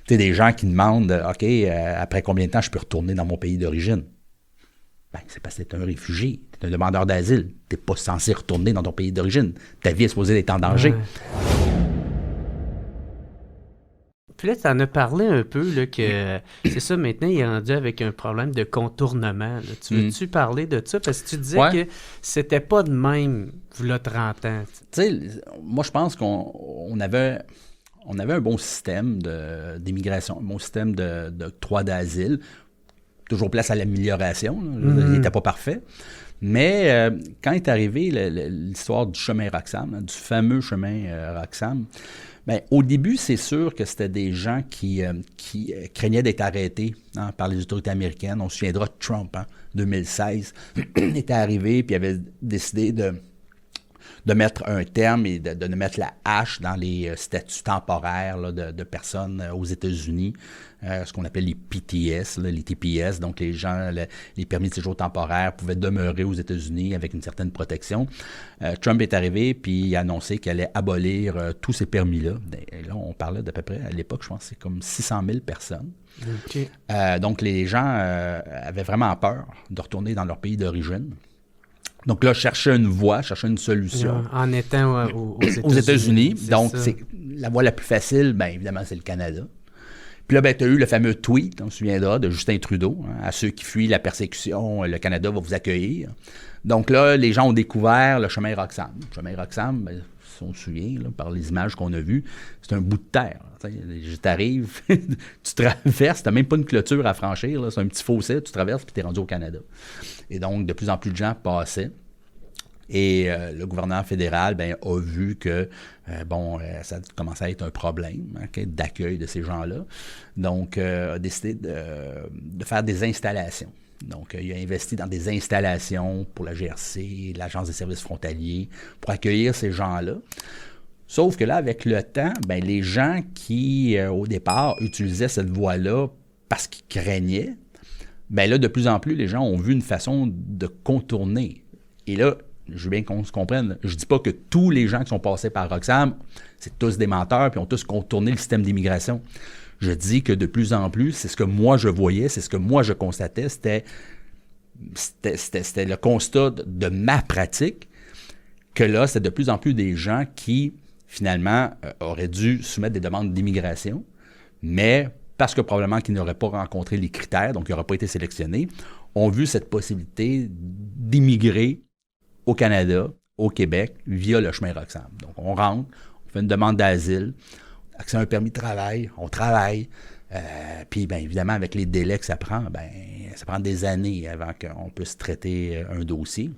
Tu sais, des gens qui demandent, OK, après combien de temps je peux retourner dans mon pays d'origine? Ben, c'est parce que t'es un réfugié, t'es un demandeur d'asile. T'es pas censé retourner dans ton pays d'origine. Ta vie est supposée être en danger. Ouais. Puis là, tu en as parlé un peu, là, que c'est ça, maintenant, il est rendu avec un problème de contournement. Là. Tu veux-tu parler de ça? Parce que tu disais que c'était pas de même, v'là 30 ans. Tu sais, moi, je pense qu'on avait un bon système d'immigration, un bon système d'octroi d'asile. Toujours place à l'amélioration. Il n'était pas parfait. Mais quand est arrivée l'histoire du chemin Roxham, du fameux chemin Roxham, bien, au début, c'est sûr que c'était des gens qui craignaient d'être arrêtés par les autorités américaines. On se souviendra de Trump, 2016, était arrivé puis avait décidé de mettre un terme et de mettre la hache dans les statuts temporaires là, de personnes aux États-Unis, ce qu'on appelle les PTS, là, les TPS, donc les gens, les permis de séjour temporaire pouvaient demeurer aux États-Unis avec une certaine protection. Trump est arrivé puis il a annoncé qu'il allait abolir tous ces permis-là. Et là, on parlait d'à peu près, à l'époque, je pense que c'est comme 600 000 personnes. Okay. Donc les gens avaient vraiment peur de retourner dans leur pays d'origine. Donc là, chercher une voie, chercher une solution. En étant aux États-Unis. Donc, c'est la voie la plus facile, bien évidemment, c'est le Canada. Puis là, ben, tu as eu le fameux tweet, on se souviendra, de Justin Trudeau. À ceux qui fuient la persécution, le Canada va vous accueillir. Donc là, les gens ont découvert le chemin Roxham. Le chemin Roxham, ben, si on se souvient, là, par les images qu'on a vues, c'est un bout de terre. Tu arrives, tu traverses, tu n'as même pas une clôture à franchir, là, c'est un petit fossé, tu traverses, puis tu es rendu au Canada. Et donc, de plus en plus de gens passaient. Et le gouvernement fédéral a vu que ça commençait à être un problème d'accueil de ces gens-là. Donc, a décidé de faire des installations. Donc, il a investi dans des installations pour la GRC, l'Agence des services frontaliers, pour accueillir ces gens-là. Sauf que là, avec le temps, les gens qui, au départ, utilisaient cette voie-là parce qu'ils craignaient, là, de plus en plus, les gens ont vu une façon de contourner. Et là, je veux bien qu'on se comprenne, je ne dis pas que tous les gens qui sont passés par Roxham, c'est tous des menteurs puis ont tous contourné le système d'immigration. Je dis que de plus en plus, c'est ce que moi je voyais, c'est ce que moi je constatais, c'était le constat de ma pratique, que là, c'est de plus en plus des gens qui, finalement, auraient dû soumettre des demandes d'immigration, mais parce que probablement qu'ils n'auraient pas rencontré les critères, donc ils n'auraient pas été sélectionnés, ont vu cette possibilité d'immigrer au Canada, au Québec, via le chemin Roxham. Donc, on rentre, on fait une demande d'asile, accès à un permis de travail, on travaille, puis bien évidemment, avec les délais que ça prend des années avant qu'on puisse traiter un dossier.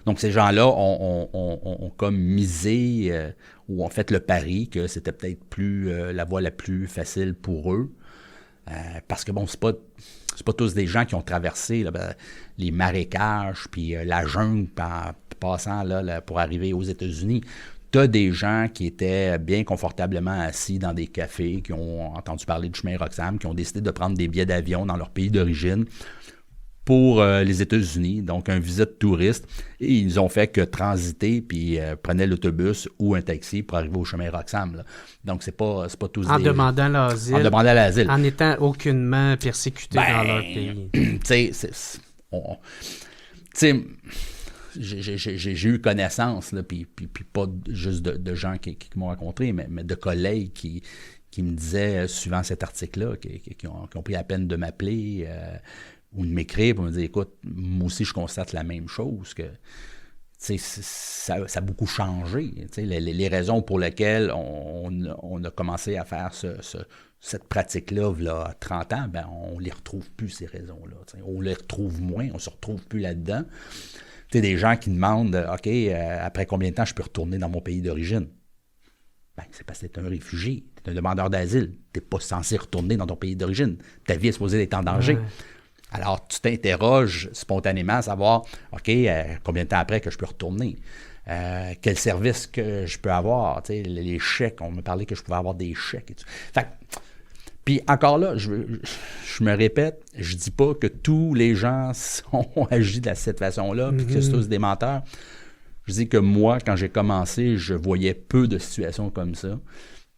Donc, ces gens-là ont comme misé ou ont fait le pari que c'était peut-être plus la voie la plus facile pour eux, parce que bon, c'est pas tous des gens qui ont traversé les marécages puis la jungle passant là, pour arriver aux États-Unis. Tu as des gens qui étaient bien confortablement assis dans des cafés, qui ont entendu parler du chemin Roxham, qui ont décidé de prendre des billets d'avion dans leur pays d'origine pour les États-Unis, donc un visa de touriste. Et ils ont fait que transiter, puis prenaient l'autobus ou un taxi pour arriver au chemin Roxham. Là. Donc, c'est pas tous en demandant l'asile. En demandant l'asile. En étant aucunement persécutés dans leur pays. Tu sais, j'ai eu connaissance, là, puis pas juste de gens qui m'ont rencontré, mais de collègues qui me disaient, suivant cet article-là, qui ont pris la peine de m'appeler ou de m'écrire pour me dire, écoute, moi aussi, je constate la même chose, que ça a beaucoup changé. Les raisons pour lesquelles on a commencé à faire cette pratique-là, là, 30 ans, on ne les retrouve plus, ces raisons-là. On les retrouve moins, on ne se retrouve plus là-dedans. Des gens qui demandent, OK, après combien de temps je peux retourner dans mon pays d'origine? C'est parce que tu es un réfugié, tu es un demandeur d'asile. Tu n'es pas censé retourner dans ton pays d'origine. Ta vie est supposée être en danger. Ouais. Alors, tu t'interroges spontanément à savoir, OK, combien de temps après que je peux retourner? Quel service que je peux avoir? Les chèques, on me parlait que je pouvais avoir des chèques. Et tout. Fait puis encore là, je me répète, je dis pas que tous les gens ont agi de cette façon-là, puis que c'est tous des menteurs. Je dis que moi, quand j'ai commencé, je voyais peu de situations comme ça.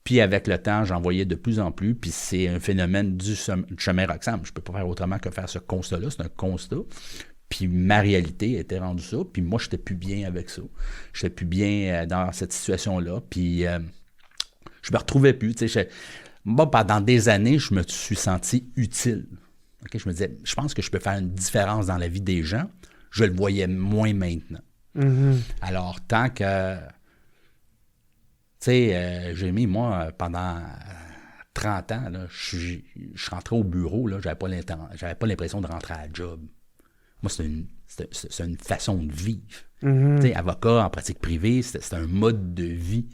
Puis avec le temps, j'en voyais de plus en plus. Puis c'est un phénomène du chemin Roxham. Je ne peux pas faire autrement que faire ce constat-là. C'est un constat. Puis ma réalité était rendue ça. Puis moi, je n'étais plus bien avec ça. Je n'étais plus bien dans cette situation-là. Puis je me retrouvais plus. Moi, pendant des années, je me suis senti utile. Okay? Je me disais, je pense que je peux faire une différence dans la vie des gens. Je le voyais moins maintenant. Mm-hmm. Alors, tant que... Tu sais, j'ai mis, moi, pendant 30 ans, là, je rentrais au bureau, là, j'avais pas l'impression de rentrer à la job. Moi, c'est une façon de vivre. Mm-hmm. Tu sais, avocat en pratique privée, c'est un mode de vie.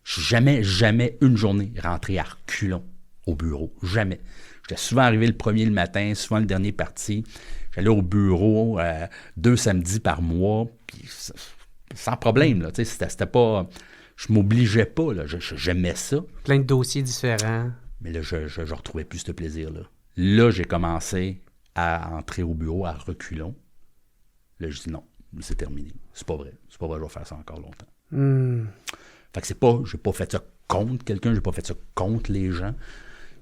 Je suis jamais une journée rentré à reculons au bureau. Jamais. J'étais souvent arrivé le premier le matin, souvent le dernier parti. J'allais au bureau 2 samedis par mois, puis sans problème, là. Tu sais, c'était pas... Je m'obligeais pas, là. J'aimais ça. Plein de dossiers différents. Mais là, je retrouvais plus ce plaisir-là. Là, j'ai commencé à entrer au bureau à reculons. Là, je dis non, c'est terminé. C'est pas vrai, je vais faire ça encore longtemps. Fait que j'ai pas fait ça contre quelqu'un, j'ai pas fait ça contre les gens.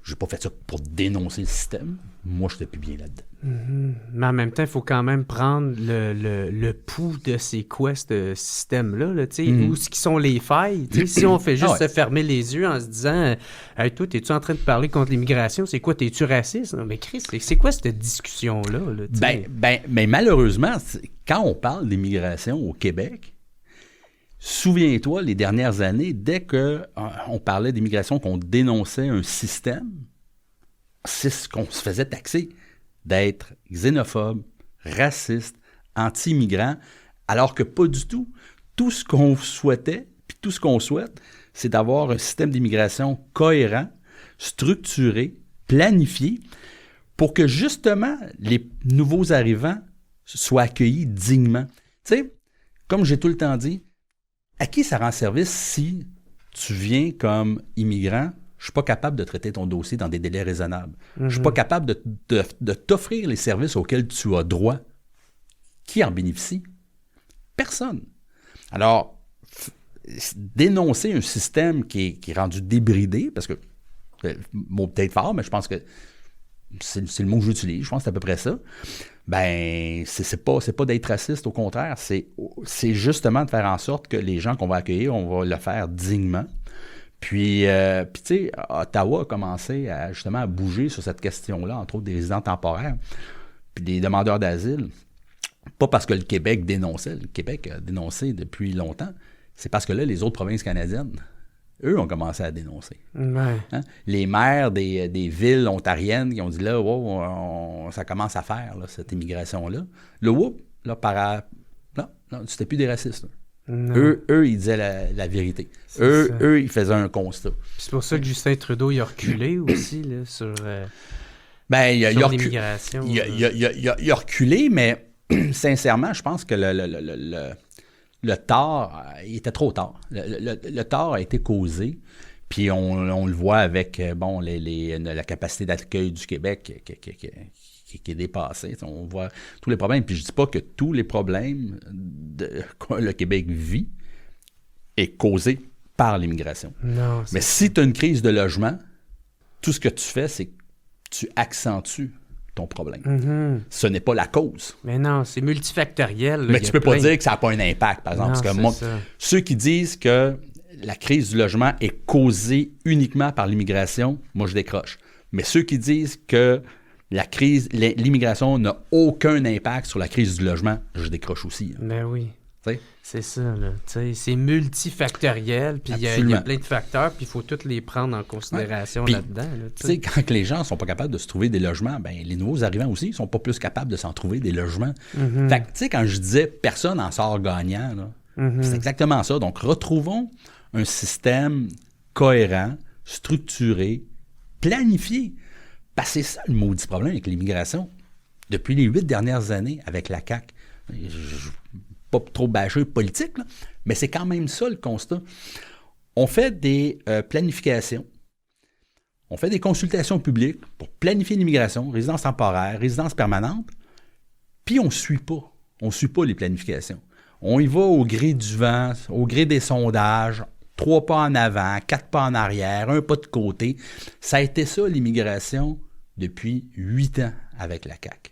J'ai pas fait ça pour dénoncer le système. Moi, je n'étais plus bien là-dedans. Mm-hmm. Mais en même temps, il faut quand même prendre le pouls de c'est quoi ce système-là, là, où ce qui sont les failles. Si on fait juste se fermer les yeux en se disant hey, toi, es-tu en train de parler contre l'immigration? C'est quoi? T'es-tu raciste? Non, mais Chris, c'est quoi cette discussion-là? Là, mais malheureusement, quand on parle d'immigration au Québec, souviens-toi, les dernières années, dès qu'on parlait d'immigration, qu'on dénonçait un système, c'est ce qu'on se faisait taxer d'être xénophobe, raciste, anti-immigrant, alors que pas du tout. Tout ce qu'on souhaitait, puis tout ce qu'on souhaite, c'est d'avoir un système d'immigration cohérent, structuré, planifié, pour que justement les nouveaux arrivants soient accueillis dignement. Tu sais, comme j'ai tout le temps dit, à qui ça rend service si tu viens comme immigrant, je ne suis pas capable de traiter ton dossier dans des délais raisonnables. Je ne suis pas capable de t'offrir les services auxquels tu as droit. Qui en bénéficie? Personne. Alors, dénoncer un système qui est rendu débridé, parce que, mot peut-être fort, mais je pense que c'est le mot que j'utilise, je pense que c'est à peu près ça. Ben, c'est pas d'être raciste, au contraire, c'est justement de faire en sorte que les gens qu'on va accueillir, on va le faire dignement. Puis tu sais, Ottawa a commencé justement à bouger sur cette question-là, entre autres des résidents temporaires, puis des demandeurs d'asile. Pas parce que le Québec dénonçait, le Québec a dénoncé depuis longtemps, c'est parce que là, les autres provinces canadiennes, eux ont commencé à dénoncer. Ouais. Hein? Les maires des villes ontariennes qui ont dit là, wow, ça commence à faire là, cette immigration-là. Le whoop, là, non, c'était plus des racistes. Eux, ils disaient la vérité. Eux, ils faisaient un constat. Puis c'est pour ça que Justin Trudeau, il a reculé aussi là, sur l'immigration. Il a reculé, mais sincèrement, je pense que le tort, il était trop tard. Le tort a été causé, puis on le voit avec la capacité d'accueil du Québec qui est dépassée. On voit tous les problèmes. Puis je ne dis pas que tous les problèmes que le Québec vit est causé par l'immigration. Non, mais si tu as une crise de logement, tout ce que tu fais, c'est que tu accentues ton problème. Mm-hmm. Ce n'est pas la cause. Mais non, c'est multifactoriel. Là, mais tu ne peux pas dire que ça n'a pas un impact, par exemple. Non, parce que moi, ceux qui disent que la crise du logement est causée uniquement par l'immigration, moi, je décroche. Mais ceux qui disent que l'immigration n'a aucun impact sur la crise du logement, je décroche aussi. Ben oui. T'sais? C'est ça, là. C'est multifactoriel, puis il y a plein de facteurs, puis il faut tous les prendre en considération là-dedans. Là, tu sais, quand les gens ne sont pas capables de se trouver des logements, ben les nouveaux arrivants aussi ne sont pas plus capables de s'en trouver des logements. Mm-hmm. Fait que, tu sais, quand je disais personne n'en sort gagnant, là, c'est exactement ça. Donc, retrouvons un système cohérent, structuré, planifié. Parce que c'est ça le maudit problème avec l'immigration. Depuis les 8 dernières années, avec la CAQ, pas trop bâcheux politique, là, mais c'est quand même ça le constat. On fait des planifications, on fait des consultations publiques pour planifier l'immigration, résidence temporaire, résidence permanente, puis on ne suit pas. On ne suit pas les planifications. On y va au gré du vent, au gré des sondages, 3 pas en avant, 4 pas en arrière, 1 pas de côté. Ça a été ça, l'immigration, depuis 8 ans avec la CAQ.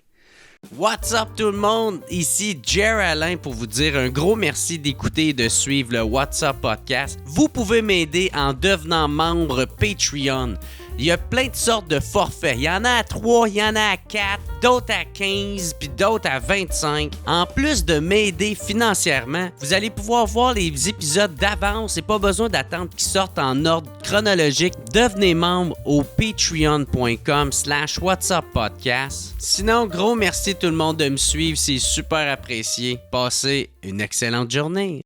What's up tout le monde? Ici Jer Alain pour vous dire un gros merci d'écouter et de suivre le What's Up Podcast. Vous pouvez m'aider en devenant membre Patreon. Il y a plein de sortes de forfaits. Il y en a à 3, il y en a à 4, d'autres à 15, puis d'autres à 25. En plus de m'aider financièrement, vous allez pouvoir voir les épisodes d'avance et pas besoin d'attendre qu'ils sortent en ordre chronologique. Devenez membre au patreon.com/whatsuppodcast. Sinon, gros merci tout le monde de me suivre, c'est super apprécié. Passez une excellente journée.